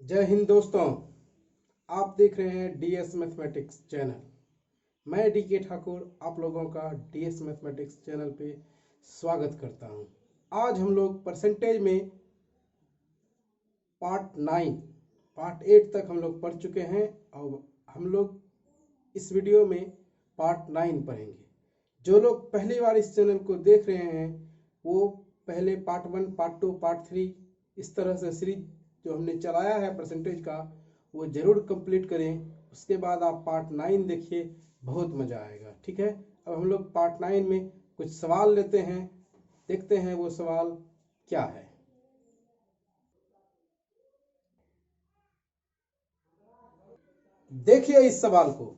जय हिंद दोस्तों, आप देख रहे हैं डीएस मैथमेटिक्स चैनल। मैं डी.के. ठाकुर आप लोगों का डीएस मैथमेटिक्स चैनल पे स्वागत करता हूं। आज हम लोग परसेंटेज में पार्ट 8 तक हम लोग पढ़ चुके हैं और हम लोग इस वीडियो में पार्ट 9 पढ़ेंगे। जो लोग पहली बार इस चैनल को देख रहे हैं वो पहले पार्ट 1, पार्ट 2, पार्ट 3 इस तरह से सीरीज जो हमने चलाया है परसेंटेज का वो जरूर कंप्लीट करें। उसके बाद आप पार्ट 9 देखिए, बहुत मज़ा आएगा। ठीक है, अब हम लोग पार्ट 9 में कुछ सवाल लेते हैं, देखते हैं वो सवाल क्या है। देखिए इस सवाल को,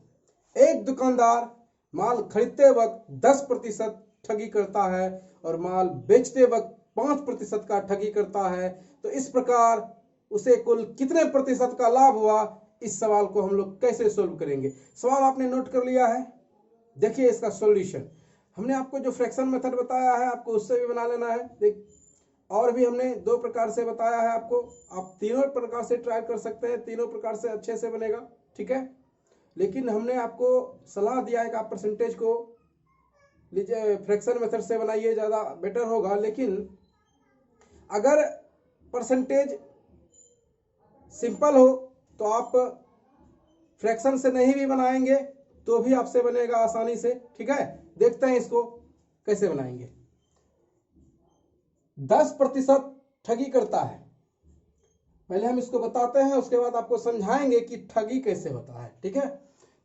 एक दुकानदार माल खरीदते वक्त 10% ठगी करता है और माल बेचते वक्त 5% का ठगी करता है, तो इस प्रकार उसे कुल कितने प्रतिशत का लाभ हुआ? इस सवाल को हम लोग कैसे सोल्व करेंगे? सवाल आपने नोट कर लिया है? देखिए इसका सॉल्यूशन हमने आपको जो फ्रैक्शन मेथड बताया है आपको उससे भी बना लेना है। देख, और भी हमने 2 प्रकार से बताया है आपको, आप तीनों प्रकार से ट्राई कर सकते हैं, तीनों प्रकार से अच्छे से बनेगा। ठीक है, लेकिन हमने आपको सलाह दिया है कि आप परसेंटेज को लीजिए फ्रैक्शन मेथड से बनाइए, ज़्यादा बेटर होगा। लेकिन अगर परसेंटेज सिंपल हो तो आप फ्रैक्शन से नहीं भी बनाएंगे तो भी आपसे बनेगा आसानी से। ठीक है, देखते हैं इसको कैसे बनाएंगे। 10% ठगी करता है, पहले हम इसको बताते हैं, उसके बाद आपको समझाएंगे कि ठगी कैसे होता है। ठीक है,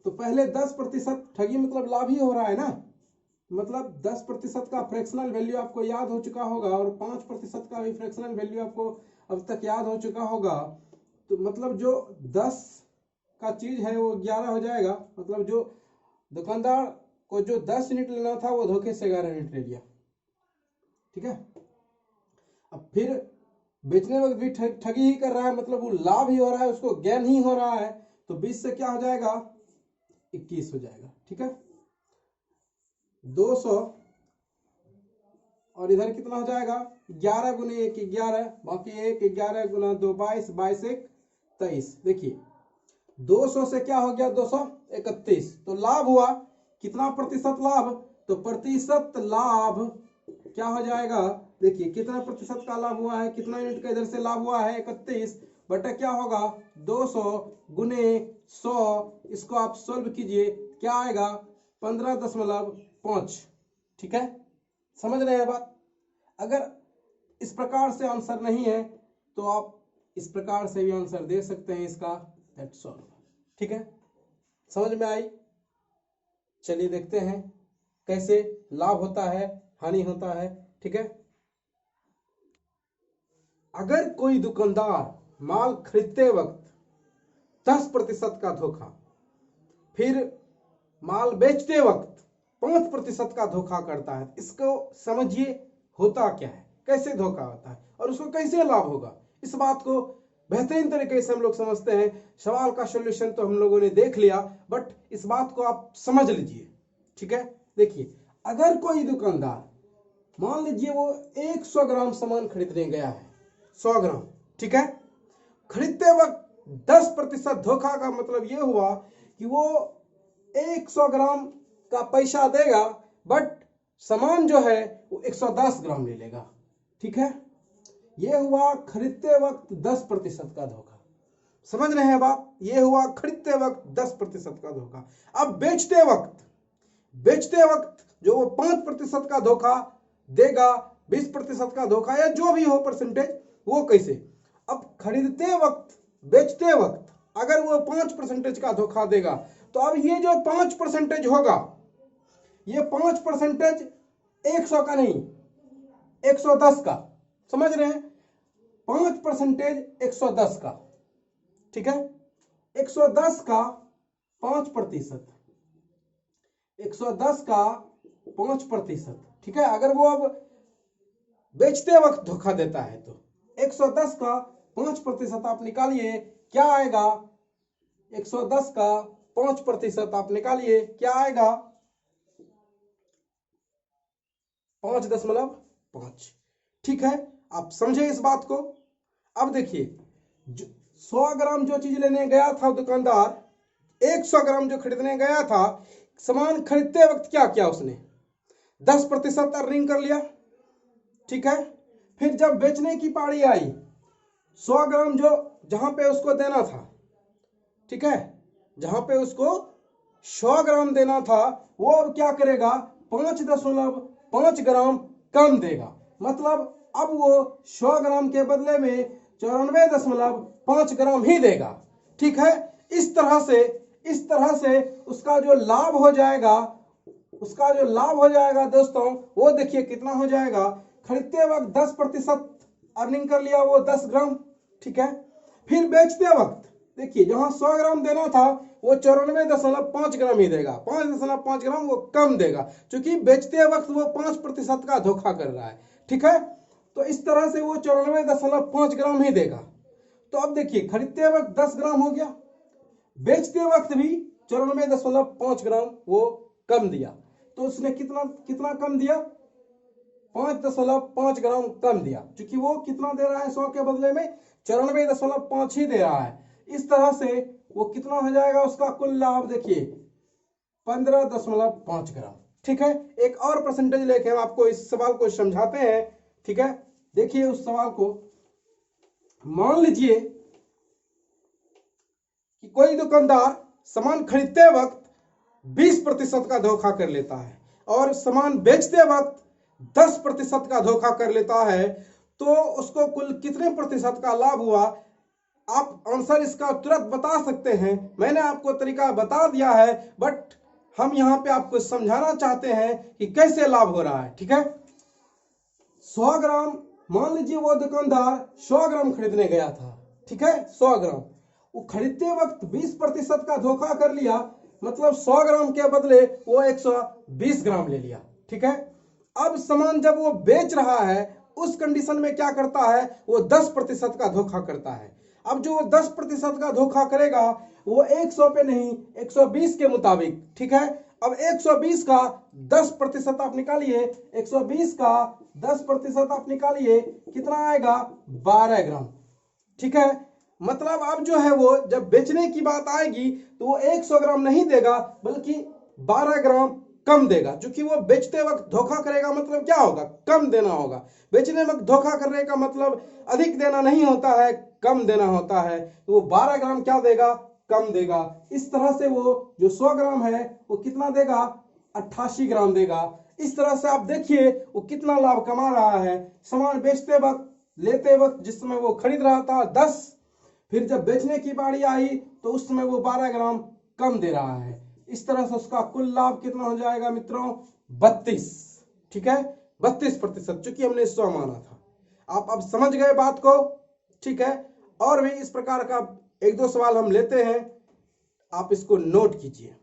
तो पहले 10% ठगी मतलब लाभ ही हो रहा है ना, मतलब 10% का फ्रैक्शनल वैल्यू आपको याद हो चुका होगा और 5% का भी फ्रैक्शनल वैल्यू आपको अब तक याद हो चुका होगा। तो मतलब जो 10 का चीज है वो 11 हो जाएगा। मतलब जो दुकानदार को जो 10 यूनिट लेना था वो धोखे से 11 यूनिट ले लिया। ठीक है, अब फिर बेचने वक्त भी ठगी ही कर रहा है, मतलब वो लाभ ही हो रहा है, उसको गेन ही हो रहा है। तो 20 से क्या हो जाएगा? 21 हो जाएगा। ठीक है, 200 और इधर कितना हो जाएगा? 11 गुने 1 11, बाकी 1 11 गुना 2 22, 22 1 23। देखिए 200 से क्या हो गया? 231। तो लाभ हुआ कितना प्रतिशत लाभ? तो प्रतिशत लाभ क्या हो जाएगा? देखिए कितना प्रतिशत का लाभ हुआ है, कितना यूनिट का इधर से लाभ हुआ है? 31 बटा क्या होगा? 200 गुने 100। इसको आप सोल्व कीजिए, क्या आएगा? 15.5। ठीक है, समझ रहे हैं बात? अगर इस प्रकार से आंसर नहीं है तो आप इस प्रकार से भी आंसर दे सकते हैं इसका। That's all. ठीक है, समझ में आई? चलिए देखते हैं कैसे लाभ होता है, हानि होता है। ठीक है, अगर कोई दुकानदार माल खरीदते वक्त 10% का धोखा, फिर माल बेचते वक्त 5% का धोखा करता है, इसको समझिए होता क्या है, कैसे धोखा होता है और उसको कैसे लाभ होगा। इस बात को बेहतरीन तरीके से हम लोग समझते हैं। सवाल का सॉल्यूशन तो हम लोगों ने देख लिया, बट इस बात को आप समझ लीजिए। ठीक है, देखिए अगर कोई दुकानदार मान लीजिए वो 100 ग्राम सामान खरीदने गया है, 100 ग्राम। ठीक है, खरीदते वक्त 10% धोखा का मतलब ये हुआ कि वो 100 ग्राम का पैसा देगा बट सामान जो है वो 110 ग्राम ले लेगा। ठीक है, ये हुआ खरीदते वक्त 10% का धोखा। समझ रहे हैं बात? ये हुआ खरीदते वक्त 10% का धोखा। अब बेचते वक्त जो वो 5% का धोखा देगा, 20% का धोखा या जो भी हो परसेंटेज, वो कैसे? अब खरीदते वक्त बेचते वक्त अगर वो 5% का धोखा देगा तो अब ये जो 5% होगा, ये 5% 100 का नहीं, 110 का। समझ रहे हैं? 5% 110 का। ठीक है, 110 का 5%, 110 का 5%। ठीक है, अगर वो अब बेचते वक्त धोखा देता है तो 110 का 5% आप निकालिए, क्या आएगा? 110 का 5% आप निकालिए, क्या आएगा? 5.5। ठीक है, आप समझे इस बात को? अब देखिए 100 ग्राम जो चीज लेने गया था दुकानदार, 100 ग्राम जो खरीदने गया था, सामान खरीदते वक्त क्या किया उसने, 10% अर्निंग कर लिया, ठीक है। फिर जब बेचने की पारी आई, 100 ग्राम जो जहां पे उसको देना था, ठीक है, जहां पे उसको 100 ग्राम देना था, वो अब क्या करेगा, 5.5 ग्राम कम देगा। मतलब अब वो 100 ग्राम के बदले में 94.5 ग्राम ही देगा, ठीक है। इस तरह से उसका जो लाभ हो जाएगा, दोस्तों, वो देखिए कितना हो जाएगा। खरीदते वक्त 10% अर्निंग कर लिया, वो 10 ग्राम, ठीक है। फिर बेचते वक्त देखिए, जहां 100 ग्राम देना था वो 94.5 ग्राम ही देगा, 5.5 ग्राम वो कम देगा, क्योंकि बेचते वक्त वो 5% का धोखा कर रहा है, ठीक है। तो इस तरह से वो 94.5 ग्राम ही देगा। तो अब देखिए, खरीदते वक्त 10 ग्राम हो गया, बेचते वक्त भी 94.5 ग्राम वो कम दिया। तो उसने कितना कम दिया, 5.5 ग्राम कम दिया, क्योंकि वो कितना दे रहा है 100 के बदले में 94.5 ही दे रहा है। इस तरह से वो कितना हो जाएगा, उसका कुल लाभ देखिए 15.5 ग्राम, ठीक है। एक और परसेंटेज लेके हम आपको इस सवाल को समझाते हैं, ठीक है। देखिए उस सवाल को, मान लीजिए कि कोई दुकानदार सामान खरीदते वक्त 20% का धोखा कर लेता है और सामान बेचते वक्त 10% का धोखा कर लेता है, तो उसको कुल कितने प्रतिशत का लाभ हुआ। आप आंसर इसका तुरंत बता सकते हैं, मैंने आपको तरीका बता दिया है, बट हम यहां पे आपको समझाना चाहते हैं कि कैसे लाभ हो रहा है, ठीक है। 100 ग्राम, मान लीजिए वो दुकानदार 100 ग्राम खरीदने गया था, ठीक है, 100 ग्राम वो खरीदते वक्त 20% का धोखा कर लिया, मतलब 100 ग्राम के बदले वो 120 ग्राम ले लिया, ठीक है। अब सामान जब वो बेच रहा है, उस कंडीशन में क्या करता है, वो 10% का धोखा करता है। अब जो 10% का धोखा करेगा, वो 100 पे नहीं, 120 के मुताबिक, ठीक है। अब 120 का 10% आप निकालिए, 120 का 10% आप निकालिए, कितना आएगा, 12 ग्राम, ठीक है। मतलब अब जो है वो जब बेचने की बात आएगी तो वो 100 ग्राम नहीं देगा, बल्कि 12 ग्राम कम देगा, क्योंकि वो बेचते वक्त धोखा करेगा, मतलब क्या होगा, कम देना होगा। बेचने वक्त धोखा करने का मतलब अधिक देना नहीं होता है, कम देना होता है। तो वो 12 ग्राम क्या देगा, कम देगा। इस तरह से वो जो 100 ग्राम है वो कितना देगा, 88 ग्राम देगा। इस तरह से आप देखिए वो कितना लाभ कमा रहा है। सामान बेचते वक्त, लेते वक्त जिस समय वो खरीद रहा था 10, फिर जब बेचने की बारी आई तो उस समय वो 12 ग्राम कम दे रहा है। इस तरह से उसका कुल लाभ कितना हो जाएगा मित्रों, 32, ठीक है, 32%, चूंकि हमने 100 माना था। आप अब समझ गए बात को, ठीक है। और भी इस प्रकार का एक दो सवाल हम लेते हैं, आप इसको नोट कीजिए।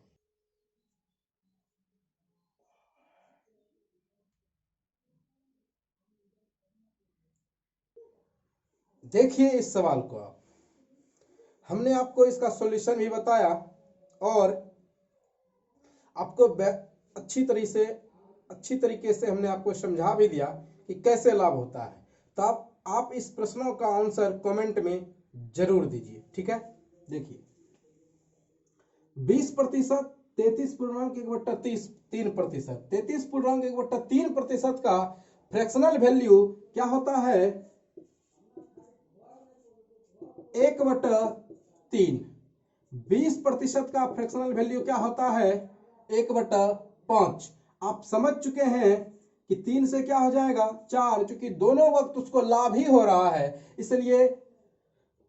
देखिए इस सवाल को, हमने आपको इसका सॉल्यूशन भी बताया और आपको अच्छी तरीके से हमने आपको समझा भी दिया कि कैसे लाभ होता है। तो आप इस प्रश्नों का आंसर कमेंट में जरूर दीजिए, ठीक है। देखिए 20%, 33.1/3%, 33.1/3% का फ्रैक्शनल वैल्यू क्या होता है, 1/3। 20% का फ्रैक्शनल वैल्यू क्या होता है, 1/5। आप समझ चुके हैं कि 3 से क्या हो जाएगा, 4, क्योंकि दोनों वक्त उसको लाभ ही हो रहा है, इसलिए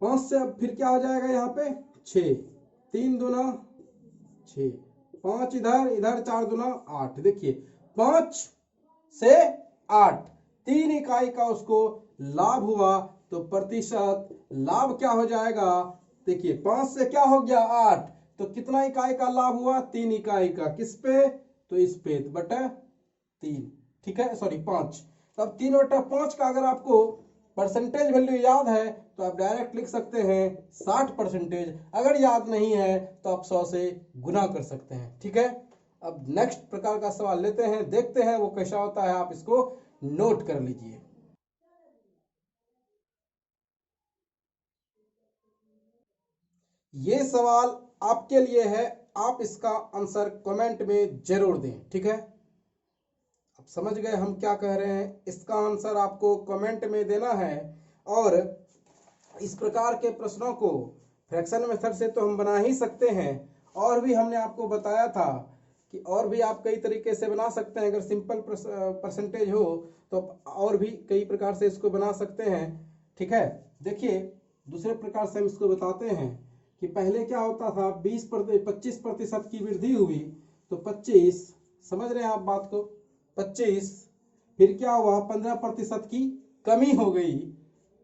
5 से अब फिर क्या हो जाएगा, यहाँ पे 6, 3 दूना 6, 5 इधर, इधर 4 दूना 8। देखिए 5 से 8, 3 इकाई का उसको लाभ हुआ, तो प्रतिशत लाभ क्या हो जाएगा, देखिए 5 से क्या हो गया 8, तो कितना इकाई का लाभ हुआ, 3 इकाई का, किस पे, तो इस पे, बटा 3, ठीक है, सॉरी 5। तब 3/5 का अगर आपको परसेंटेज वैल्यू याद है तो आप डायरेक्ट लिख सकते हैं 60%। अगर याद नहीं है तो आप 100 से गुना कर सकते हैं, ठीक है। अब नेक्स्ट प्रकार का सवाल लेते हैं, देखते हैं वो कैसा होता है, आप इसको नोट कर लीजिए। ये सवाल आपके लिए है, आप इसका आंसर कमेंट में जरूर दें। ठीक है, अब समझ गए हम क्या कह रहे हैं। इसका आंसर आपको कमेंट में देना है। और इस प्रकार के प्रश्नों को फ्रैक्शन मेथड से तो हम बना ही सकते हैं, और भी हमने आपको बताया था कि और भी आप कई तरीके से बना सकते हैं। अगर सिंपल परसेंटेज हो तो और भी कई प्रकार से इसको बना सकते हैं। ठीक है, देखिए दूसरे प्रकार से हम इसको बताते हैं कि पहले क्या होता था, 25% की वृद्धि हुई तो 25, समझ रहे हैं आप बात को, 25, फिर क्या हुआ, 15% की कमी हो गई,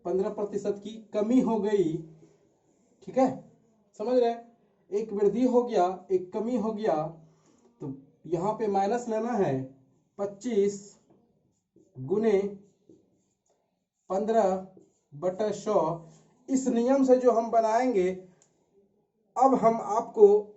15% की कमी हो गई। ठीक है, समझ रहे हैं, एक वृद्धि हो गया एक कमी हो गया, तो यहां पे माइनस लेना है 25 गुने 15/100। इस नियम से जो हम बनाएंगे, अब हम आपको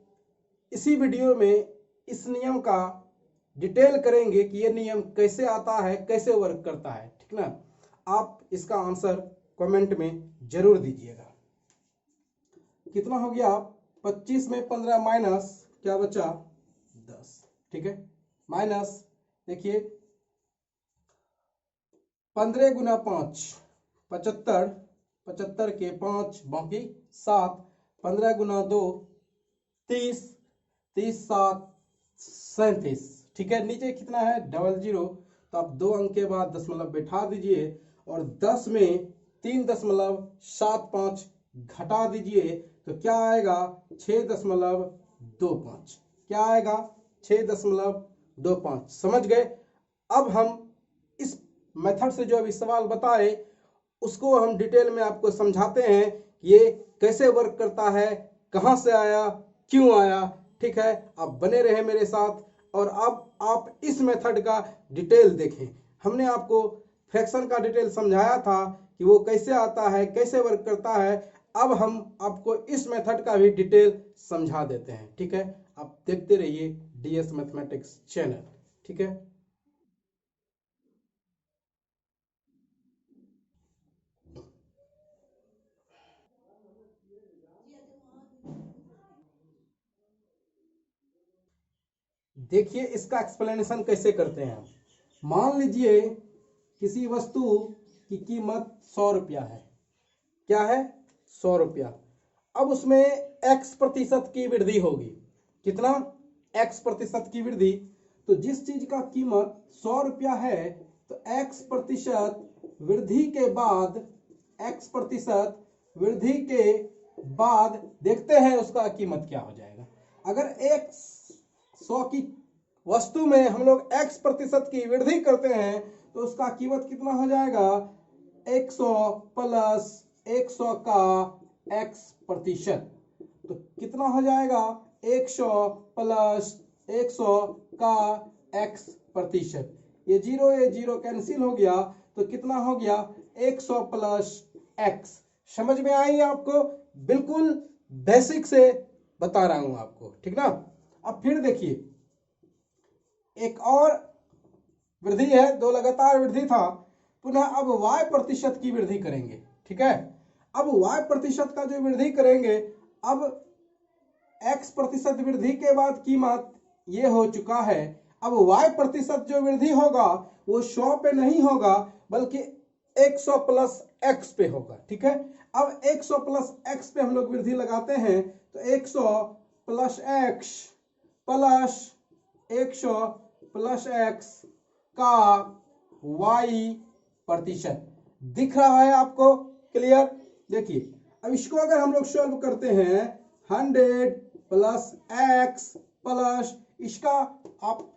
इसी वीडियो में इस नियम का डिटेल करेंगे कि ये नियम कैसे आता है, कैसे वर्क करता है। ठीक ना, आप इसका आंसर कमेंट में जरूर दीजिएगा। कितना हो गया, 25 में 15 माइनस क्या बचा, 10। ठीक है, माइनस देखिए 15 गुना 5 75, 75 के 5 बाकी 7, 15 गुना 2 30, 30 7 37। ठीक है, नीचे कितना है, 00, तो आप 2 अंक के बाद दशमलव बैठा दीजिए और 10 में 3.75 घटा दीजिए तो क्या आएगा, 6.25। क्या आएगा, 6.25। समझ गए। अब हम इस मेथड से जो अभी सवाल बताए उसको हम डिटेल में आपको समझाते हैं ये कैसे वर्क करता है, कहां से आया, क्यों आया। ठीक है, आप बने रहे मेरे साथ और अब आप इस मेथड का डिटेल देखें। हमने आपको फ्रैक्शन का डिटेल समझाया था कि वो कैसे आता है, कैसे वर्क करता है। अब हम आपको इस मेथड का भी डिटेल समझा देते हैं। ठीक है, आप देखते रहिए DS मैथमेटिक्स चैनल। ठीक है, देखिए इसका एक्सप्लेनेशन कैसे करते हैं। मान लीजिए किसी वस्तु की कीमत 100 रुपया है। क्या है, 100 रुपया। अब उसमें x% की वृद्धि होगी। कितना, x% की वृद्धि। तो जिस चीज का कीमत 100 रुपया है तो x% वृद्धि के बाद, x% वृद्धि के बाद देखते हैं उसका कीमत क्या हो जाएगा। अगर एक 100 की वस्तु में हम लोग x% की वृद्धि करते हैं तो उसका कीमत कितना हो जाएगा, 100 प्लस 100 का x%। तो कितना हो जाएगा, 100 प्लस 100 का x%। ये जीरो कैंसिल हो गया तो कितना हो गया, 100 प्लस x। समझ में आई आपको, बिल्कुल बेसिक से बता रहा हूं आपको। ठीक ना, अब फिर देखिए एक और वृद्धि है, 2 लगातार वृद्धि था, पुनः अब y% की वृद्धि करेंगे। ठीक है, अब y% का जो वृद्धि करेंगे, अब x% वृद्धि के बाद कीमत ये हो चुका है। अब y% जो वृद्धि होगा वो 100 पे नहीं होगा बल्कि 100 प्लस x पे होगा। ठीक है, अब 100 प्लस x पे हम लोग वृद्धि लगाते हैं तो 100 plus x plus 100 plus x का y% दिख रहा है आपको, क्लियर। देखिए अब इसको अगर हम लोग सॉल्व करते हैं, 100 प्लस x प्लस इसका, आप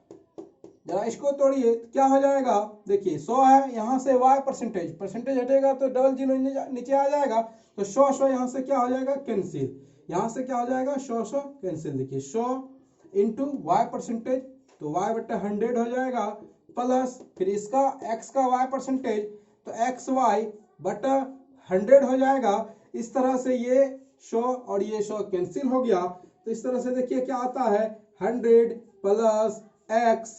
जरा इसको तोड़िए तो क्या हो जाएगा, देखिए 100 है, यहां से y% हटेगा तो 00 नीचे आ जाएगा, तो 100 यहां से क्या हो जाएगा, कैंसिल। यहां से क्या हो जाएगा, 100 कैंसिल। देखिए 100 इंटू y%, तो y/100 हो जाएगा, प्लस फिर इसका x का y%, तो xy/100 हो जाएगा। इस तरह से ये 100 और ये 100 कैंसिल हो गया। तो इस तरह से देखिए क्या आता है, 100 plus x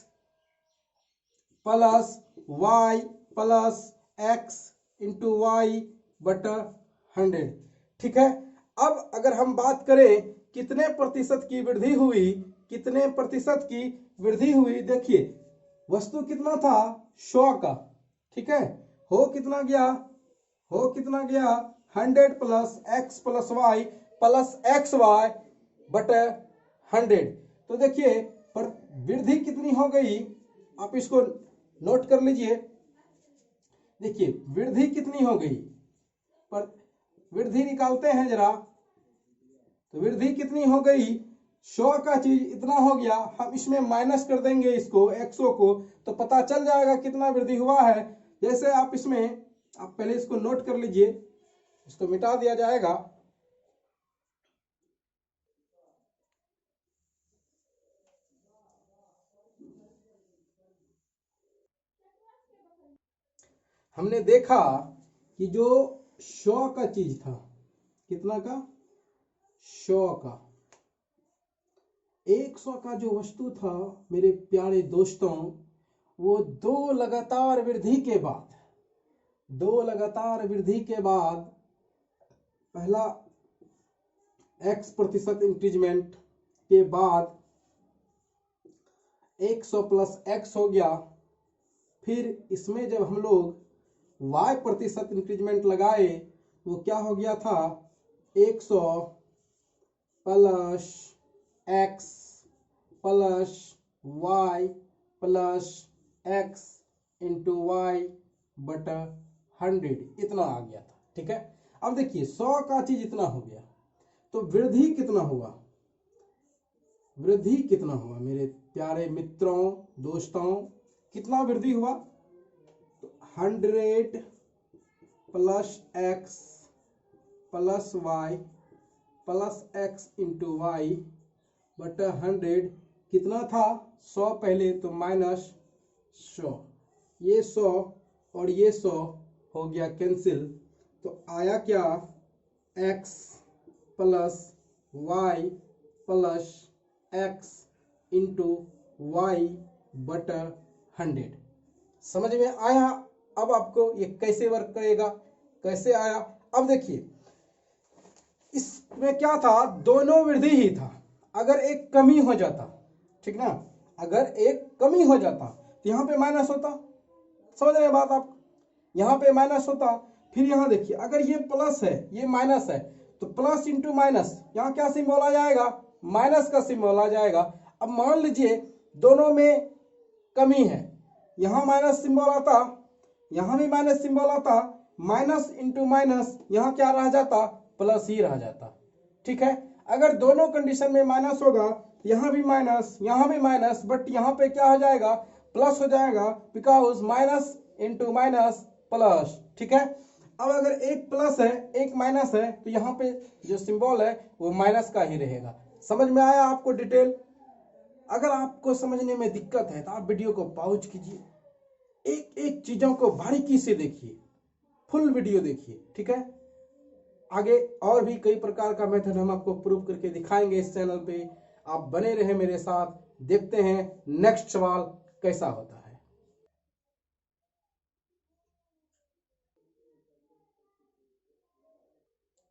plus y plus x into y/100। ठीक है, अब अगर हम बात करें कितने प्रतिशत की वृद्धि हुई, कितने प्रतिशत की वृद्धि हुई, देखिए वस्तु कितना था 100 का, ठीक है, हो कितना गया, हो कितना गया 100 plus x plus y plus x y बटे 100। तो देखिए पर वृद्धि कितनी हो गई, आप इसको नोट कर लीजिए। देखिए वृद्धि कितनी हो गई, पर वृद्धि निकालते हैं जरा, तो वृद्धि कितनी हो गई 100 का चीज इतना हो गया, हम इसमें माइनस कर देंगे इसको 100 को, तो पता चल जाएगा कितना वृद्धि हुआ है। जैसे आप इसमें, आप पहले इसको नोट कर लीजिए, इसको मिटा दिया जाएगा। हमने देखा कि जो 100 का चीज था, कितना का 100 का, 100 का जो वस्तु था मेरे प्यारे दोस्तों, वो दो लगातार वृद्धि के बाद, दो लगातार वृद्धि के बाद, पहला x प्रतिशत इंक्रीजमेंट के बाद 100 प्लस x हो गया, फिर इसमें जब हम लोग y प्रतिशत इंक्रीजमेंट लगाए वो क्या हो गया था 100 plus x plus y plus x into y बटा 100, इतना आ गया था, ठीक है। अब देखिए 100 का चीज इतना हो गया, तो वृद्धि कितना हुआ, वृद्धि कितना हुआ मेरे प्यारे मित्रों दोस्तों, कितना वृद्धि हुआ, तो 100 plus x plus y plus x into y बटा 100, कितना था 100 पहले, तो माइनस 100, ये 100 और ये 100 हो गया कैंसिल, तो आया क्या x plus y plus x into y बटा 100। समझ में आया अब आपको ये कैसे वर्क करेगा, कैसे आया। अब देखिए इसमें क्या था, दोनों वृद्धि ही था, अगर एक कमी हो जाता, ठीक ना, अगर एक कमी हो जाता तो यहाँ पे माइनस होता, समझ रहे हैं बात आप, यहाँ पे माइनस होता, फिर यहाँ देखिए अगर ये प्लस है ये माइनस है, तो प्लस इंटू माइनस, यहाँ क्या सिंबल आ जाएगा, माइनस का सिंबल आ जाएगा। अब मान लीजिए दोनों में कमी है, यहाँ माइनस सिंबल आता, यहाँ भी माइनस सिंबल आता, माइनस इंटू माइनस यहाँ क्या रह जाता, प्लस ही रह जाता, ठीक है। अगर दोनों कंडीशन में माइनस होगा, यहाँ भी माइनस यहाँ भी माइनस, बट यहाँ पे क्या हो जाएगा, प्लस हो जाएगा, because minus into minus plus, ठीक है। अब अगर एक प्लस है एक माइनस है, तो यहाँ पे जो सिंबल है वो माइनस का ही रहेगा। समझ में आया आपको डिटेल। अगर आपको समझने में दिक्कत है तो आप वीडियो को पॉज कीजिए, एक एक चीजों को बारीकी से देखिए, फुल वीडियो देखिए, ठीक है। आगे और भी कई प्रकार का मेथड हम आपको प्रूव करके दिखाएंगे इस चैनल पे, आप बने रहे मेरे साथ। देखते हैं नेक्स्ट सवाल कैसा होता है।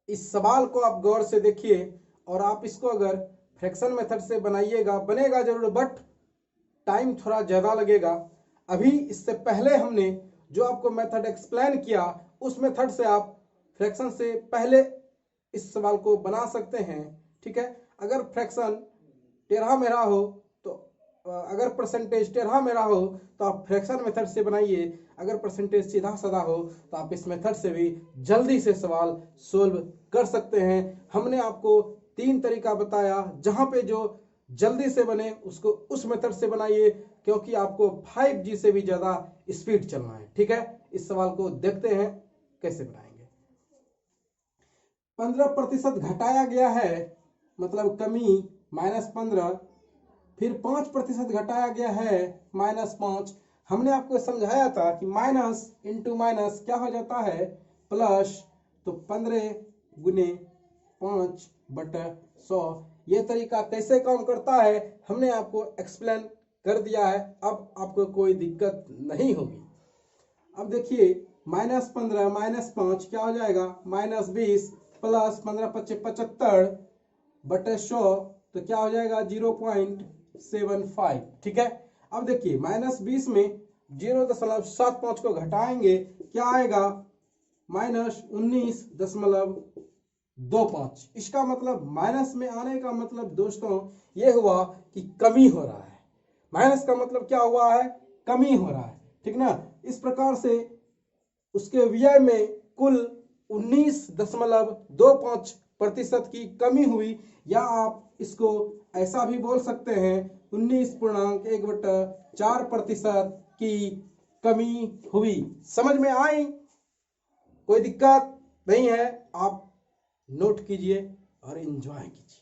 इस सवाल को आप गौर से देखिए और आप इसको अगर फ्रैक्शन मेथड से बनाइएगा, बनेगा जरूर बट टाइम थोड़ा ज्यादा लगेगा। अभी इससे पहले हमने जो आपको मेथड एक्सप्लेन किया उस मेथड से आप फ्रैक्शन से पहले इस सवाल को बना सकते हैं, ठीक है। अगर फ्रैक्शन टेढ़ा मेढ़ा हो तो अगर परसेंटेज टेढ़ा मेढ़ा हो तो आप फ्रैक्शन मेथड से बनाइए, अगर परसेंटेज सीधा साधा हो तो आप इस मेथड से भी जल्दी से सवाल सोल्व कर सकते हैं। हमने आपको 3 तरीका बताया, जहां पे जो जल्दी से बने उसको उस मेथड से बनाइए, क्योंकि आपको 5G से भी ज्यादा स्पीड चलना है, ठीक है। इस सवाल को देखते हैं कैसे बनाएंगे। 15% घटाया गया है, मतलब कमी -15, फिर 5% घटाया गया है -5। हमने आपको समझाया था कि माइनस इंटू माइनस क्या हो जाता है प्लस, तो 15 गुने 5 बटा 100। ये तरीका कैसे काम करता है हमने आपको एक्सप्लेन कर दिया है, अब आपको कोई दिक्कत नहीं होगी। अब देखिए -15 -5 क्या हो जाएगा -20 प्लस 15 पच्चे 75 बटे 100, तो क्या हो जाएगा 0.75। ठीक है। अब देखिए -20 में 0.75 को घटाएंगे, क्या आएगा -19.25। इसका मतलब माइनस में आने का मतलब दोस्तों ये हुआ कि कमी हो रहा है। माइनस का मतलब क्या हुआ है, कमी हो रहा है। ठीक ना। इस प्रकार से उसके व्यय में कुल 19.25% की कमी हुई, या आप इसको ऐसा भी बोल सकते हैं 19.1/4% की कमी हुई। समझ में आई? कोई दिक्कत नहीं है, आप नोट कीजिए और एंजॉय कीजिए।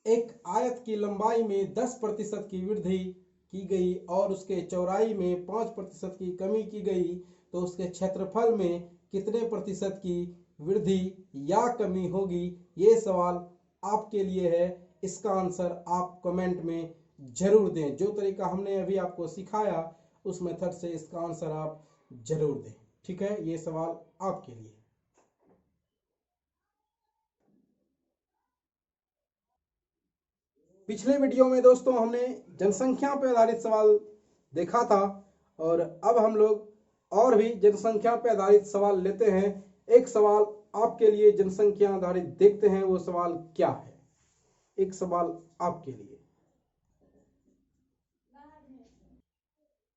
एक आयत की लंबाई में 10% की वृद्धि की गई और उसके चौड़ाई में 5% की कमी की गई, तो उसके क्षेत्रफल में कितने प्रतिशत की वृद्धि या कमी होगी? ये सवाल आपके लिए है। इसका आंसर आप कमेंट में जरूर दें। जो तरीका हमने अभी आपको सिखाया उस मेथड से इसका आंसर आप जरूर दें। ठीक है, ये सवाल आपके लिए। पिछले वीडियो में दोस्तों हमने जनसंख्या पर आधारित सवाल देखा था, और अब हम लोग और भी जनसंख्या पर आधारित सवाल लेते हैं। एक सवाल आपके लिए जनसंख्या आधारित देखते हैं, वो सवाल क्या है। एक सवाल आपके लिए।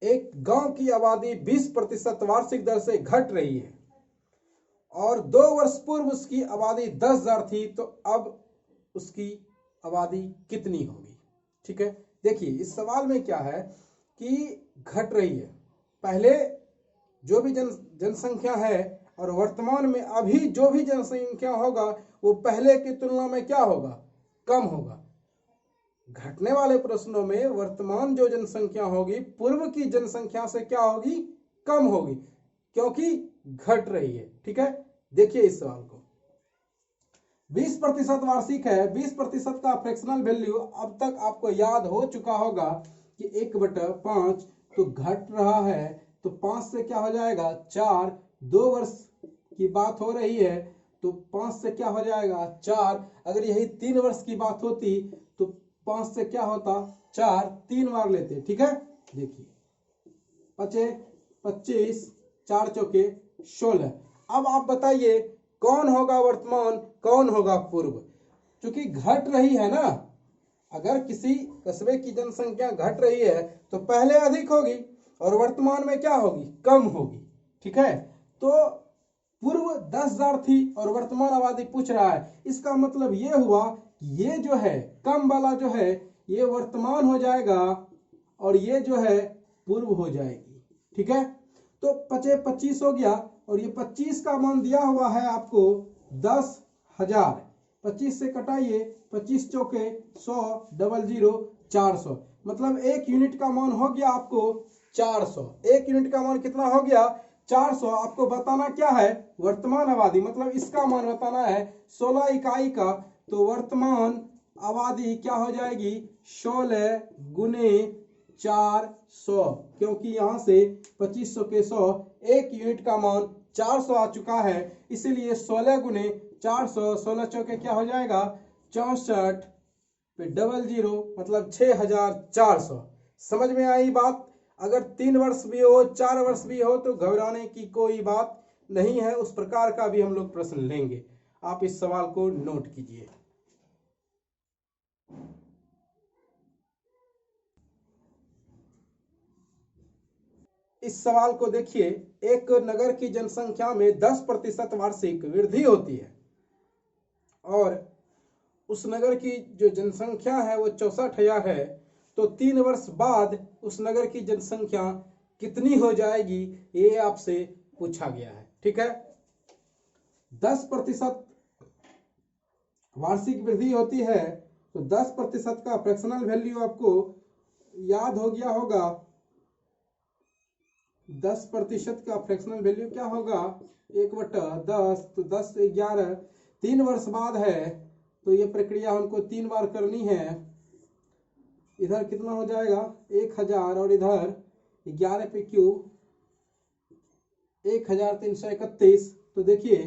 एक गांव की आबादी 20% वार्षिक दर से घट रही है और 2 वर्ष पूर्व उसकी आबादी 10,000 थी, तो अब उसकी आबादी कितनी होगी? ठीक है। देखिए इस सवाल में क्या है कि घट रही है। पहले जो भी जनसंख्या है और वर्तमान में अभी जो भी जनसंख्या होगा वो पहले की तुलना में क्या होगा, कम होगा। घटने वाले प्रश्नों में वर्तमान जो जनसंख्या होगी पूर्व की जनसंख्या से क्या होगी, कम होगी, क्योंकि घट रही है। ठीक है। देखिए इस सवाल को, 20% वार्षिक है, 20% का फ्रैक्शनल वैल्यू अब तक आपको याद हो चुका होगा कि 1/5, तो घट रहा है तो 5 से क्या हो जाएगा 4, 2 वर्ष की बात हो रही है तो 5 से क्या हो जाएगा 4। अगर यही 3 वर्ष की बात होती तो 5 से क्या होता 4, 3 बार लेते। ठीक है। देखिए 25, 4 चौके 16। अब आप बताइए कौन होगा वर्तमान, कौन होगा पूर्व? क्योंकि घट रही है ना, अगर किसी कस्बे की जनसंख्या घट रही है तो पहले अधिक होगी और वर्तमान में क्या होगी, कम होगी। ठीक है। तो पूर्व 10,000 थी और वर्तमान आबादी पूछ रहा है, इसका मतलब ये हुआ कि ये जो है कम वाला जो है ये वर्तमान हो जाएगा और ये जो है पूर्व हो जाएगी। ठीक है। तो 25 हो गया और ये 25 का मान दिया हुआ है आपको 10,000। 25 से कटाइए, 25 चौके 100, 00, 400, मतलब 1 यूनिट का मान हो गया आपको 400। 1 यूनिट का मान कितना हो गया 400। आपको बताना क्या है, वर्तमान आबादी, मतलब इसका मान बताना है 16 इकाई का। तो वर्तमान आबादी क्या हो जाएगी 16 गुने 400, क्योंकि यहां से 2500 के 100, 1 यूनिट का मान 400 आ चुका है, इसीलिए 16 गुने 400, 16 चौके क्या हो जाएगा 64 पे 00, मतलब 6400। समझ में आई बात? अगर 3 वर्ष भी हो 4 वर्ष भी हो तो घबराने की कोई बात नहीं है। उस प्रकार का भी हम लोग प्रश्न लेंगे। आप इस सवाल को नोट कीजिए। इस सवाल को देखिए, एक नगर की जनसंख्या में 10% वार्षिक वृद्धि होती है और उस नगर की जो जनसंख्या है वो 64,000 है, तो 3 वर्ष बाद उस नगर की जनसंख्या कितनी हो जाएगी, ये आपसे पूछा गया है। ठीक है। 10% वार्षिक वृद्धि होती है तो 10% का फ्रैक्शनल वैल्यू आपको याद हो गया होगा। 10% का फ्रैक्शनल वैल्यू क्या होगा 1/10, तो 10 से 11, 3 वर्ष बाद है तो ये प्रक्रिया हमको 3 बार करनी है। इधर कितना हो जाएगा 1000 और इधर 11 पे क्यूब 1331। तो देखिए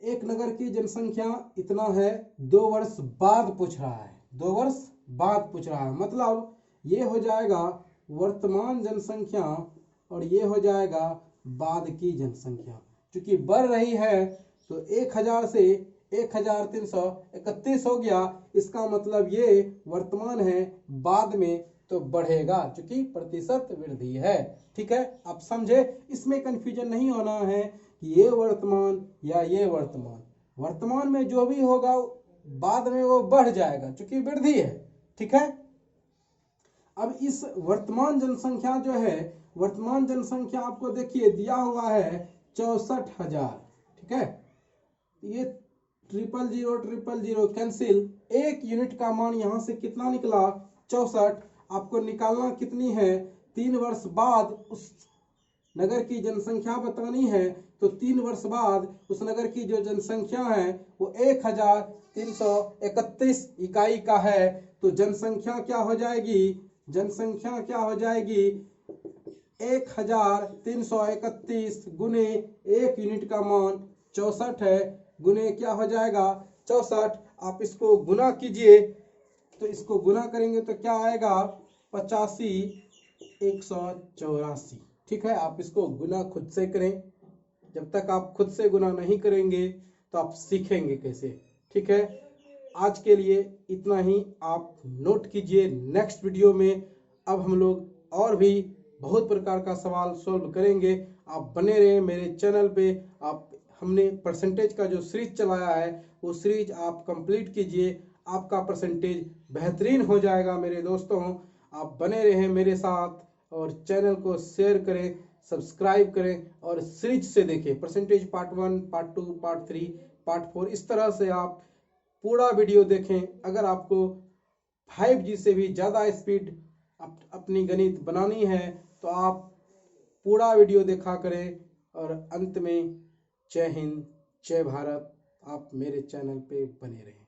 एक नगर की जनसंख्या इतना है, 2 वर्ष बाद पूछ रहा है, 2 वर्ष बाद पूछ रहा है, मतलब ये हो जाएगा वर्तमान जनसंख्या और ये हो जाएगा बाद की जनसंख्या। क्योंकि बढ़ रही है तो 1000 से 1331 हो गया, इसका मतलब ये वर्तमान है, बाद में तो बढ़ेगा क्योंकि प्रतिशत वृद्धि है। ठीक है, आप समझे, इसमें कंफ्यूजन नहीं होना है कि ये वर्तमान या ये वर्तमान। वर्तमान में जो भी होगा बाद में वो बढ़ जाएगा क्योंकि वृद्धि है। ठीक है, अब इस वर्तमान जनसंख्या जो है, वर्तमान जनसंख्या आपको देखिए दिया हुआ है 64,000। ठीक है, ये 000 कैंसिल, एक यूनिट का मान यहां से कितना निकला 64। आपको निकालना कितनी है, 3 वर्ष बाद उस नगर की जनसंख्या बतानी है, तो 3 वर्ष बाद उस नगर की जो जनसंख्या है वो 1331 इकाई का है। तो जनसंख्या क्या हो जाएगी, जनसंख्या क्या हो जाएगी 1331 गुने एक यूनिट का मान 64 है, गुने क्या हो जाएगा 64। आप इसको गुना कीजिए, तो इसको गुना करेंगे तो क्या आएगा 85,184। ठीक है, आप इसको गुना खुद से करें, जब तक आप खुद से गुना नहीं करेंगे तो आप सीखेंगे कैसे। ठीक है, आज के लिए इतना ही, आप नोट कीजिए। नेक्स्ट वीडियो में अब हम लोग और भी बहुत प्रकार का सवाल सॉल्व करेंगे। आप बने रहें मेरे चैनल पे। आप हमने परसेंटेज का जो सीरीज चलाया है वो सीरीज आप कंप्लीट कीजिए, आपका परसेंटेज बेहतरीन हो जाएगा मेरे दोस्तों। आप बने रहें मेरे साथ और चैनल को शेयर करें, सब्सक्राइब करें और सीरीज से देखें, percentage part 1, part 2, part 3, part 4, इस तरह से आप पूरा वीडियो देखें। अगर आपको 5G से भी ज़्यादा स्पीड अपनी गणित बनानी है तो आप पूरा वीडियो देखा करें। और अंत में जय हिंद, जय भारत। आप मेरे चैनल पे बने रहें।